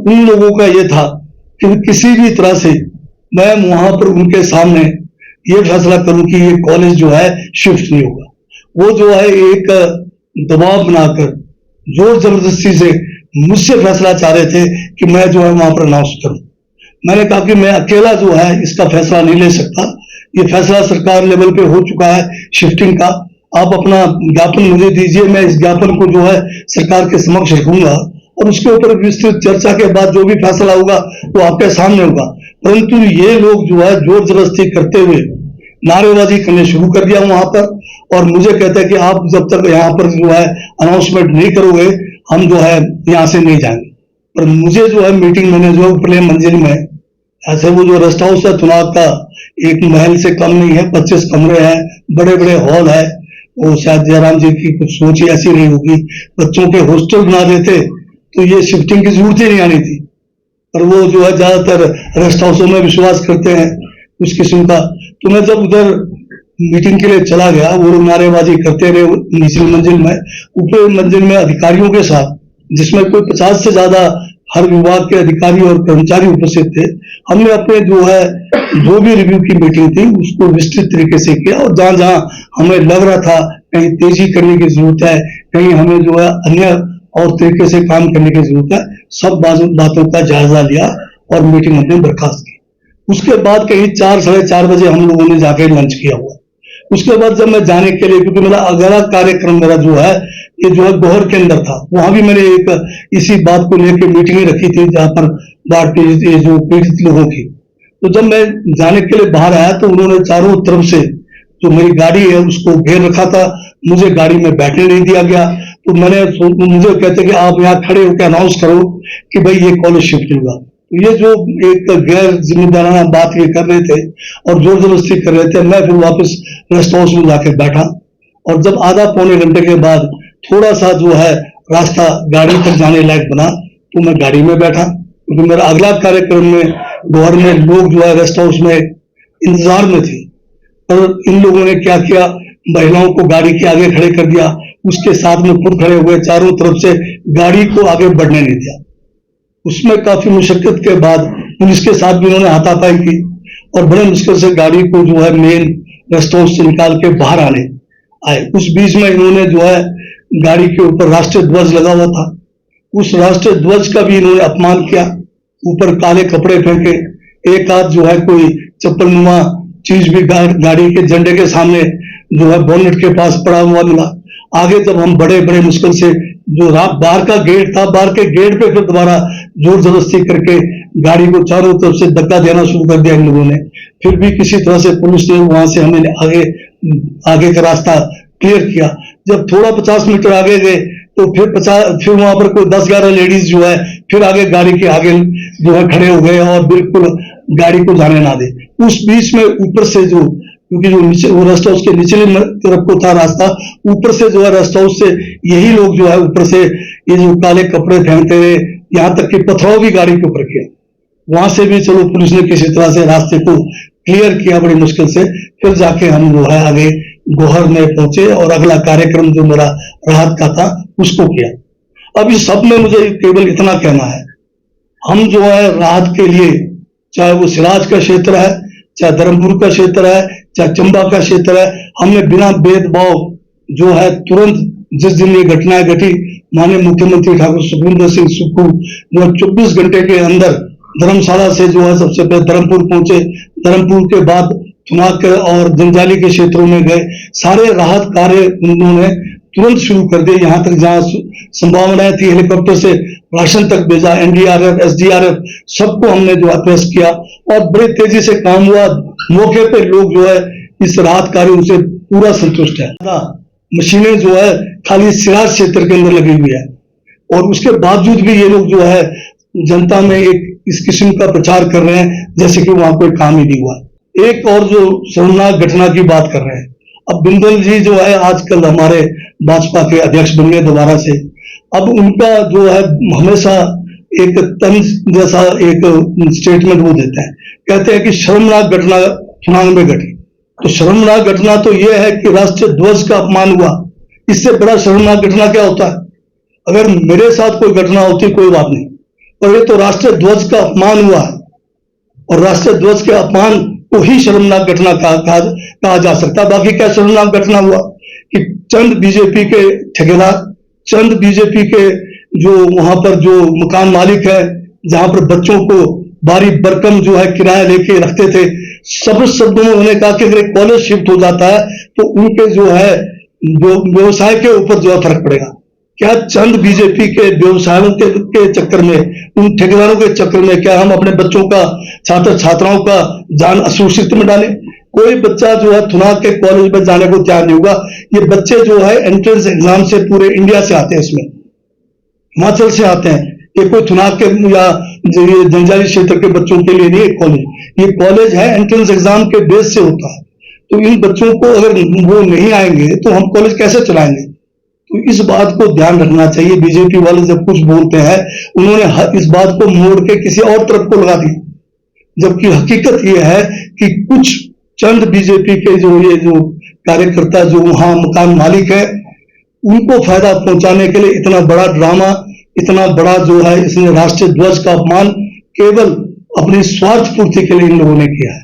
उन लोगों का ये था कि किसी भी तरह से मैं वहां पर उनके सामने ये फैसला करूं कि ये कॉलेज जो है शिफ्ट नहीं होगा। वो जो है एक दबाव बनाकर जोर जबरदस्ती से मुझसे फैसला चाह रहे थे कि मैं जो है वहां पर अनाउंस करूं। मैंने कहा कि मैं अकेला जो है इसका फैसला नहीं ले सकता, ये फैसला सरकार लेवल पे हो चुका है शिफ्टिंग का। आप अपना ज्ञापन मुझे दीजिए, मैं इस ज्ञापन को जो है सरकार के समक्ष रखूंगा और उसके ऊपर विस्तृत चर्चा के बाद जो भी फैसला होगा वो आपके सामने होगा। परंतु ये लोग जो है जोर जबरदस्ती करते हुए नारेबाजी करने शुरू कर दिया वहां पर, और मुझे कहते हैं कि आप जब तक यहाँ पर जो है अनाउंसमेंट नहीं करोगे हम जो है यहाँ से नहीं जाएंगे। पर मुझे जो है मीटिंग मैंने जो उपले मंजिल में ऐसे वो जो रेस्ट हाउस है चुनाव का, एक महल से कम नहीं है, 25 कमरे हैं, बड़े बड़े हॉल है। वो शायद जयराम जी की कुछ सोच ही ऐसी नहीं होगी, बच्चों के हॉस्टल बना देते तो ये शिफ्टिंग की जरूरत ही नहीं आनी थी। पर वो जो है ज्यादातर रेस्ट हाउसों में विश्वास करते हैं उस किस्म का। तो मैं जब उधर मीटिंग के लिए चला गया, वो लोग नारेबाजी करते रहे निचली मंजिल में। ऊपरी मंजिल में अधिकारियों के साथ, जिसमें कोई 50 से ज्यादा हर विभाग के अधिकारी और कर्मचारी उपस्थित थे, हमने अपने जो है जो भी रिव्यू की मीटिंग थी उसको विस्तृत तरीके से किया, और जहां जहां हमें लग रहा था कहीं तेजी करने की जरूरत है, कहीं हमें जो है अन्य और तरीके से काम करने की जरूरत है, सब बातों का जायजा लिया और मीटिंग हमने बर्खास्त की। उसके बाद कहीं 4 साढ़े 4 बजे हम लोगों ने जाके लंच किया हुआ। उसके बाद जब मैं जाने के लिए, क्योंकि मेरा अगला कार्यक्रम मेरा जो है ये जो है गोहर के अंदर था, वहां भी मैंने एक इसी बात को लेकर मीटिंग रखी थी जहां पर बाढ़ के जो पीड़ित लोगों की। तो जब मैं जाने के लिए बाहर आया तो उन्होंने चारों तरफ से जो मेरी गाड़ी है उसको घेर रखा था, मुझे गाड़ी में बैठने नहीं दिया गया। तो मुझे कहते कि आप यहाँ खड़े होकर अनाउंस करो कि भाई ये कॉलेज शिफ्ट होगा। ये जो एक गैर जिम्मेदाराना बात ये कर रहे थे और जोर जबरदस्ती कर रहे थे। मैं फिर वापस रेस्ट हाउस में जाकर बैठा, और जब आधा पौने घंटे के बाद थोड़ा सा जो है रास्ता गाड़ी तक जाने लायक बना तो मैं गाड़ी में बैठा, क्योंकि मेरा अगला कार्यक्रम में गोहर में लोग जो है रेस्ट हाउस में इंतजार में थे। और इन लोगों ने क्या किया, महिलाओं को गाड़ी के आगे खड़े कर दिया, उसके साथ में खुद खड़े हुए, चारों तरफ से गाड़ी को आगे बढ़ने नहीं दिया। उसमें काफी मुशक्कत के बाद पुलिस के साथ भी उन्होंने हाथापाई की और बड़े मुश्किल से गाड़ी को जो है मेन रेस्ट हाउस से निकाल के बाहर आए। उस बीच में इन्होंने जो है गाड़ी के ऊपर राष्ट्रीय ध्वज लगा हुआ था, उस राष्ट्रीय ध्वज का भी इन्होंने अपमान किया, ऊपर काले कपड़े फेंके, एक आध जो है कोई चप्पल नुमा चीज भी गाड़ी के झंडे के सामने जो है बोनेट के पास पड़ा हुआ मिला। आगे जब हम बड़े बड़े मुश्किल से जो बाहर का गेट था, बाहर के गेट पे फिर दोबारा जोर जबरदस्ती करके गाड़ी को चारों तरफ से धक्का देना शुरू कर दिया इन लोगों ने। फिर भी किसी तरह से पुलिस ने वहां से हमें आगे का रास्ता क्लियर किया। जब थोड़ा 50 मीटर आगे गए तो फिर वहां पर कोई 10-11 लेडीज जो है फिर आगे गाड़ी के आगे जो है खड़े हो गए और बिल्कुल गाड़ी को जाने ना दे। उस बीच में ऊपर से जो, क्योंकि जो नीचे वो रेस्ट हाउस के निचले तरफ को था रास्ता, ऊपर से जो है रेस्ट हाउस से यही लोग जो है ऊपर से ये जो काले कपड़े फेंकते रहे, यहाँ तक कि पथराव भी गाड़ी के ऊपर किया। वहां से भी चलो पुलिस ने किसी तरह से रास्ते को क्लियर किया बड़ी मुश्किल से, फिर जाके हम जो है आगे गोहर में पहुंचे और अगला कार्यक्रम जो मेरा राहत का था उसको किया। अब इस सब में मुझे केवल इतना कहना है, हम जो है राहत के लिए, चाहे वो सिराज का क्षेत्र है, चाहे धर्मपुर का क्षेत्र है, चाहे चंबा का क्षेत्र है, हमने बिना भेदभाव जो है तुरंत जिस दिन ये घटनाएं घटी, माननीय मुख्यमंत्री ठाकुर सुखविंदर सिंह सुक्खू जो 24 घंटे के अंदर धर्मशाला से जो है सबसे पहले धर्मपुर पहुंचे, धर्मपुर के बाद थुनाक और जंजाली के क्षेत्रों में गए, सारे राहत कार्य उन्होंने तुरंत शुरू कर दिए। यहाँ तक जहाँ संभावनाएं थी हेलीकॉप्टर से राशन तक भेजा, एनडीआरएफ एसडीआरएफ सबको हमने जो है प्रेस किया और बड़े तेजी से काम हुआ। मौके पे लोग जो है इस राहत कार्यों से पूरा संतुष्ट है। मशीनें जो है खाली सिराज क्षेत्र के अंदर लगी हुई है और उसके बावजूद भी ये लोग जो है जनता में एक इस किस्म का प्रचार कर रहे हैं जैसे कि वहां कोई काम ही नहीं हुआ। एक और जो शर्मनाक घटना की बात कर रहे हैं, अब बिंदल जी जो है आजकल हमारे भाजपा के अध्यक्ष बन गए दोबारा से। अब उनका जो है हमेशा एक तंज जैसा एक स्टेटमेंट वो देते हैं, कहते हैं कि शर्मनाक घटना थुनाग में घटी। तो शर्मनाक घटना तो यह है कि राष्ट्रीय ध्वज का अपमान हुआ, इससे बड़ा शर्मनाक घटना क्या होता है? अगर मेरे साथ कोई घटना होती कोई बात नहीं, और ये तो राष्ट्रीय ध्वज का अपमान हुआ है, और राष्ट्रीय ध्वज के अपमान को ही शर्मनाक घटना कहा जा सकता है। बाकी क्या शर्मनाक घटना हुआ कि चंद बीजेपी के ठेकेदार, चंद बीजेपी के जो वहां पर जो मकान मालिक है, जहां पर बच्चों को बारी बरकम जो है किराया लेके रखते थे, सब शब्दों में उन्होंने कहा कि अगर कॉलेज शिफ्ट हो जाता है तो उनके जो है जो व्यवसाय के ऊपर जो है फर्क पड़ेगा। क्या चंद बीजेपी के व्यवसायों के चक्कर में, उन ठेकेदारों के चक्कर में क्या हम अपने बच्चों का, छात्र छात्राओं का जान असुरक्षित में डालें? कोई बच्चा जो है थुनाग के कॉलेज में जाने को तैयार नहीं होगा। ये बच्चे जो है एंट्रेंस एग्जाम से पूरे इंडिया से आते हैं, इसमें हिमाचल से आते हैं। ये कोई थुनाग के या जनजातीय क्षेत्र के बच्चों के लिए नहीं है कॉलेज, ये कॉलेज है एंट्रेंस एग्जाम के बेस से होता है। तो इन बच्चों को अगर वो नहीं आएंगे तो हम कॉलेज कैसे चलाएंगे? तो इस बात को ध्यान रखना चाहिए। बीजेपी वाले जब कुछ बोलते हैं, उन्होंने इस बात को मोड़ के किसी और तरफ को लगा दिया, जबकि हकीकत यह है कि कुछ चंद बीजेपी के जो कार्यकर्ता जो वहां मकान मालिक है, उनको फायदा पहुंचाने के लिए इतना बड़ा ड्रामा, इतना बड़ा जो है इसने राष्ट्रीय ध्वज का अपमान केवल अपनी स्वार्थ पूर्ति के लिए इन लोगों ने किया है।